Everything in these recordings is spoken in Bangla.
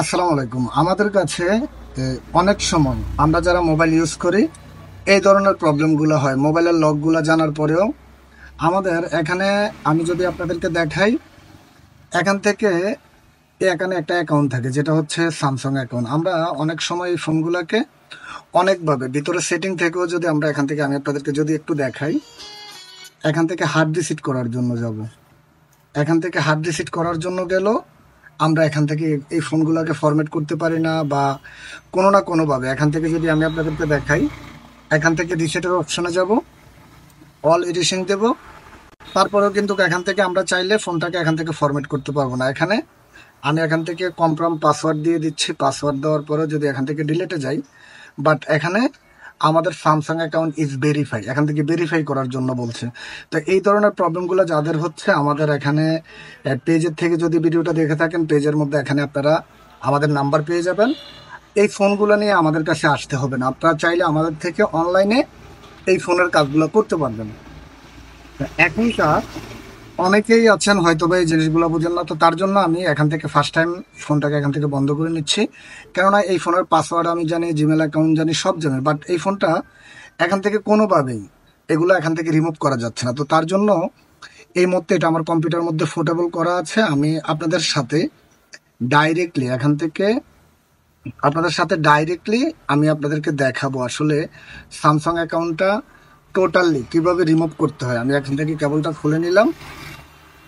আসসালামু আলাইকুম। আমাদের কাছে অনেক সময় আমরা যারা মোবাইল ইউজ করি এই ধরনের প্রবলেমগুলো হয়। মোবাইলের লকগুলো জানার পরেও আমাদের এখানে আমি যদি আপনাদেরকে দেখাই, এখান থেকে এখানে একটা অ্যাকাউন্ট থাকে যেটা হচ্ছে স্যামসাং অ্যাকাউন্ট। আমরা অনেক সময় এই ফোনগুলোকে অনেকভাবে ভিতরে সেটিং থেকেও যদি আমরা এখান থেকে আমি আপনাদেরকে যদি একটু দেখাই, এখান থেকে হার্ড রিসেট করার জন্য যাব। এখান থেকে হার্ড রিসেট করার জন্য গেল আমরা এখান থেকে এই ফোনগুলোকে ফরম্যাট করতে পারি না, বা কোনো না কোনোভাবে এখান থেকে যদি আমি আপনাদেরকে দেখাই, এখান থেকে রিসেটের অপশনে যাব, অল এডিশন দেব। তারপরেও কিন্তু এখান থেকে আমরা চাইলে ফোনটাকে এখান থেকে ফরম্যাট করতে পারবো না। এখানে আমি এখান থেকে কনফার্ম পাসওয়ার্ড দিয়ে দিচ্ছি। পাসওয়ার্ড দেওয়ার পরে যদি এখান থেকে ডিলেটে যাই, বাট এখানে আমাদের স্যামসাং অ্যাকাউন্ট ইজ ভেরিফাই, এখান থেকে ভেরিফাই করার জন্য বলছে। তো এই ধরনের প্রবলেমগুলো যাদের হচ্ছে, আমাদের এখানে পেজের থেকে যদি ভিডিওটা দেখে থাকেন, পেজের মধ্যে এখানে আপনারা আমাদের নাম্বার পেয়ে যাবেন। এই ফোনগুলো নিয়ে আমাদের কাছে আসতে হবে না, আপনারা চাইলে আমাদের থেকে অনলাইনে এই ফোনের কাজগুলো করতে পারবেন। এখনকার অনেকেই আছেন হয়তো বা এই জিনিসগুলো বুঝেন না, তো তার জন্য আমি এখান থেকে ফার্স্ট টাইম ফোনটাকে এখান থেকে বন্ধ করে নিচ্ছি। কেননা এই ফোনের পাসওয়ার্ড আমি জানি, জিমেল অ্যাকাউন্ট জানি, সব জানি, বাট এই ফোনটা এখান থেকে কোনোভাবেই এগুলো এখান থেকে রিমুভ করা যাচ্ছে না। তো তার জন্য এই মুহূর্তে এটা আমার কম্পিউটার মধ্যে ফুটেবল করা আছে। আমি আপনাদের সাথে ডাইরেক্টলি এখান থেকে আমি আপনাদেরকে দেখাবো আসলে স্যামসাং অ্যাকাউন্টটা টোটালি কিভাবে রিমুভ করতে হয়। আমি এখান থেকে কেবলটা খুলে নিলাম।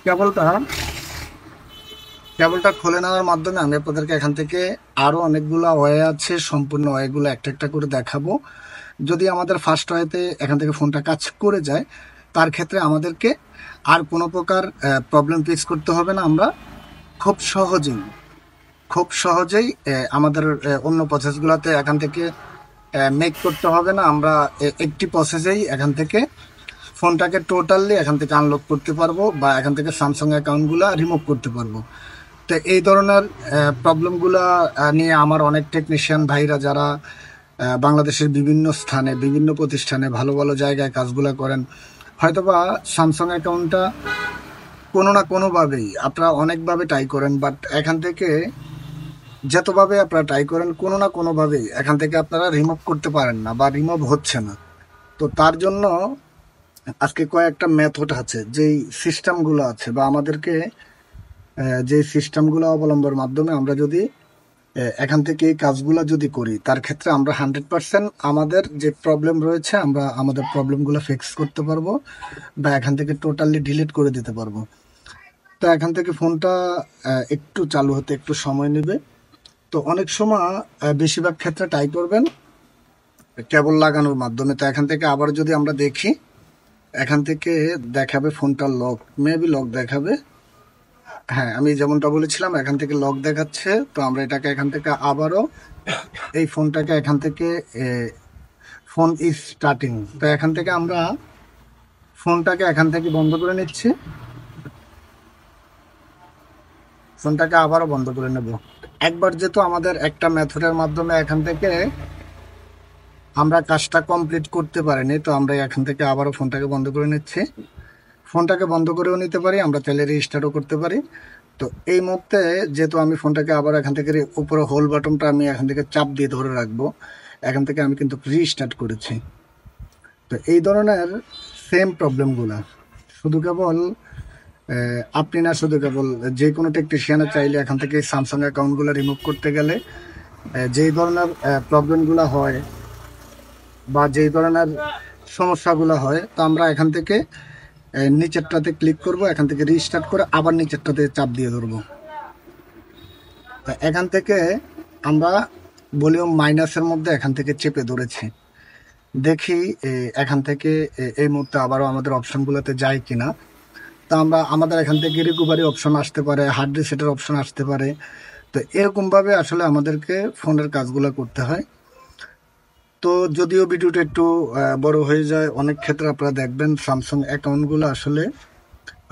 কেবলটা কেবলটা খুলে নেওয়ার মাধ্যমে আমি আপনাদেরকে এখান থেকে আরো অনেকগুলো ওয়ে আছে, সম্পূর্ণ ওয়েগুলো একটা একটা করে দেখাবো। যদি আমাদের ফার্স্ট ওয়েতে এখান থেকে ফোনটা কাজ করে যায়, তার ক্ষেত্রে আমাদেরকে আর কোনো প্রকার প্রবলেম ফেস করতে হবে না। আমরা খুব সহজেই আমাদের অন্য প্রসেসগুলোতে এখান থেকে মেক করতে হবে না। আমরা একটি প্রসেসেই এখান থেকে ফোনটাকে টোটালি এখান থেকে আনলক করতে পারবো, বা এখান থেকে স্যামসাং অ্যাকাউন্টগুলো রিমুভ করতে পারবো। তো এই ধরনের প্রবলেমগুলো নিয়ে আমার অনেক টেকনিশিয়ান ভাইরা যারা বাংলাদেশের বিভিন্ন স্থানে, বিভিন্ন প্রতিষ্ঠানে, ভালো ভালো জায়গায় কাজগুলো করেন, হয়তোবা স্যামসাং অ্যাকাউন্টটা কোনো না কোনোভাবেই আপনারা অনেকভাবে ট্রাই করেন, বাট এখান থেকে যতভাবে আপনারা ট্রাই করেন, কোনো না কোনোভাবেই এখান থেকে আপনারা রিমুভ করতে পারেন না, বা রিমুভ হচ্ছে না। তো তার জন্য আজকে কয়েকটা মেথড আছে, যেই সিস্টেমগুলো আছে, বা আমাদেরকে যে সিস্টেমগুলো অবলম্বনের মাধ্যমে আমরা যদি এখান থেকে এই কাজগুলো যদি করি, তার ক্ষেত্রে আমরা 100% আমাদের যে প্রবলেম রয়েছে আমরা আমাদের প্রবলেমগুলো ফিক্স করতে পারবো, বা এখান থেকে টোটালি ডিলিট করে দিতে পারবো। তো এখান থেকে ফোনটা একটু চালু হতে একটু সময় নেবে। তো অনেক সময় বেশিরভাগ ক্ষেত্রে ট্রাই করবেন কেবল লাগানোর মাধ্যমে। তো এখান থেকে আবার যদি আমরা দেখি, এখান থেকে দেখাবে ফোনটা লক, মেবি লক দেখাবে। হ্যাঁ, আমি যেমনটা বলেছিলাম এখান থেকে লক দেখাচ্ছে। তো আমরা এটাকে এখান থেকে আবারও এই ফোনটাকে এখান থেকে ফোন ইজ স্টার্টিং, তো এখান থেকে আমরা ফোনটাকে এখান থেকে বন্ধ করে নিচ্ছি। ফোনটাকে আবারও বন্ধ করে নেব। একবার যেহেতু আমাদের একটা মেথডের মাধ্যমে এখান থেকে আমরা কাজটা কমপ্লিট করতে পারিনি, তো আমরা এখান থেকে আবারও ফোনটাকে বন্ধ করে নিচ্ছি। ফোনটাকে বন্ধ করেও নিতে পারি, আমরা চাইলে রিস্টার্টও করতে পারি। তো এই মুহূর্তে যেহেতু আমি ফোনটাকে আবার এখান থেকে উপরে হোল বাটনটা আমি এখান থেকে চাপ দিয়ে ধরে রাখবো, এখান থেকে আমি কিন্তু রিস্টার্ট করেছি। তো এই ধরনের সেম প্রবলেমগুলা শুধু কেবল আপনি না, শুধু কেবল যে কোনো টেকনিশিয়ানে চাইলে এখান থেকে স্যামসাং অ্যাকাউন্টগুলো রিমুভ করতে গেলে যেই ধরনের প্রবলেমগুলো হয়, বা যেই ধরনের সমস্যাগুলো হয়, তো আমরা এখান থেকে নিচেরটাতে ক্লিক করব, এখান থেকে রিস্টার্ট করে আবার নিচেরটাতে চাপ দিয়ে ধরবো। তো এখান থেকে আমরা ভলিউম মাইনাসের মধ্যে এখান থেকে চেপে ধরেছি। দেখি এখান থেকে এই মুহূর্তে আবারও আমাদের অপশনগুলোতে যায় কিনা। তো আমরা আমাদের এখান থেকে রিকভারি অপশন আসতে পারে, হার্ড রিসেটের অপশন আসতে পারে। তো এরকমভাবে আসলে আমাদেরকে ফোনের কাজগুলো করতে হয়। তো যদিও ভিডিওটা একটু বড় হয়ে যায়, অনেক ক্ষেত্রে আপনারা দেখবেন স্যামসাং অ্যাকাউন্টগুলো আসলে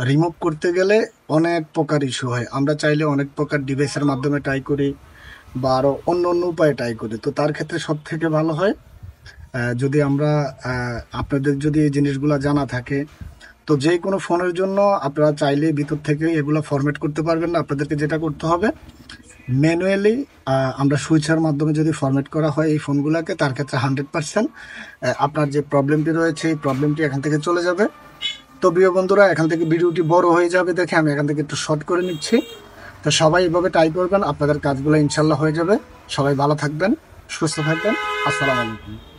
রিমুভ করতে গেলে অনেক প্রকার ইস্যু হয়। আমরা চাইলে অনেক প্রকার ডিভাইসের মাধ্যমে ট্রাই করি, বা আরও অন্য অন্য উপায়ে ট্রাই করি। তো তার ক্ষেত্রে সব থেকে ভালো হয় যদি আমরা আপনাদের যদি এই জিনিসগুলো জানা থাকে, তো যে কোনো ফোনের জন্য আপনারা চাইলে ভিতর থেকে এগুলো ফরম্যাট করতে পারবেন না। আপনাদেরকে যেটা করতে হবে, ম্যানুয়ালি আমরা সুইচের মাধ্যমে যদি ফরম্যাট করা হয় এই ফোনগুলোকে, তার ক্ষেত্রে 100% আপনার যে প্রবলেমটি রয়েছে এই প্রবলেমটি এখান থেকে চলে যাবে। তো প্রিয় বন্ধুরা, এখান থেকে ভিডিওটি বড় হয়ে যাবে দেখে আমি এখান থেকে একটু শর্ট করে নিচ্ছি। তো সবাই এভাবে ট্রাই করবেন, আপনাদের কাজগুলো ইনশাল্লাহ হয়ে যাবে। সবাই ভালো থাকবেন, সুস্থ থাকবেন। আসসালামু আলাইকুম।